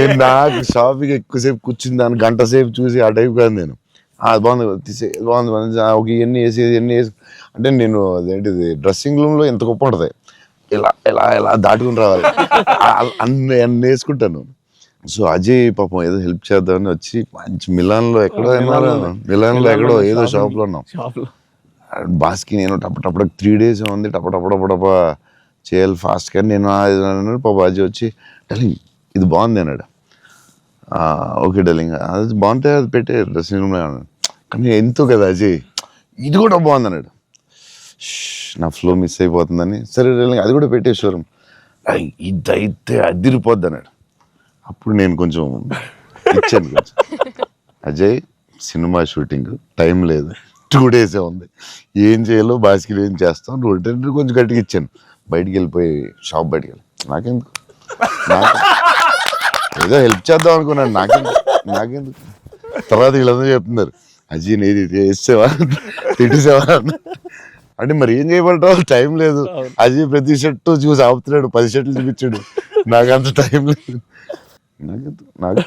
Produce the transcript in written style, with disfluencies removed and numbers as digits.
నాకు షాపింగ్ ఎక్కువసేపు కూర్చుని దాన్ని గంట సేపు చూసి ఆ టైప్ కాదు నేను. బాగుంది తీసే బాగుంది ఒక ఇవన్నీ వేసి అంటే నేను అదేంటిది డ్రెస్సింగ్ రూమ్లో ఎంత గొప్ప ఉంటుంది, ఇలా ఇలా ఇలా దాటుకుని రావాలి అన్ని వేసుకుంటాను. సో అజయ్ పాపం ఏదో హెల్ప్ చేద్దామని వచ్చి మంచి మిలాన్లో ఎక్కడో ఏదో షాప్లో ఉన్నాం. బాస్కి నేను టప్ప 3 days ఉంది, టప్ప చేయాలి ఫాస్ట్. కానీ నేను పాప అజయ్ వచ్చి డార్లింగ్ ఇది బాగుంది అన్నాడు. ఓకే డార్లింగ్ అది బాగుంటే అది పెట్టే డ్రెస్సింగ్ రూమ్లో అన్నాడు. కానీ ఎంతో కదా అజయ్ ఇది కూడా బాగుంది అన్నాడు. నా ఫ్లో మిస్ అయిపోతుందని సరే డార్లింగ్ అది కూడా పెట్టే షోరూమ్ ఇదైతే అదిరిపోద్ది అన్నాడు. అప్పుడు నేను కొంచెం ఇచ్చాను కొంచెం, అజయ్ సినిమా షూటింగ్ టైం లేదు, 2 days ఉంది, ఏం చేయాలో బాస్కిలో ఏం చేస్తాం నువ్వు కొంచెం గట్టిగా ఇచ్చాను. బయటికి వెళ్ళిపోయి షాప్ బయటికి వెళ్ళి నాకెందుకు ఏదో హెల్ప్ చేద్దాం అనుకున్నాను, నాకెందుకు. తర్వాత వీళ్ళందరూ చెప్తున్నారు అజయ్ నేది వేసేవా తిట్టేసావా అంటే మరి ఏం చేయబడతావు, టైం లేదు. అజయ్ ప్రతి షర్టు చూసి ఆపుతున్నాడు, 10 షర్ట్లు చూపించాడు, నాకు అంత టైం లేదు. నాకు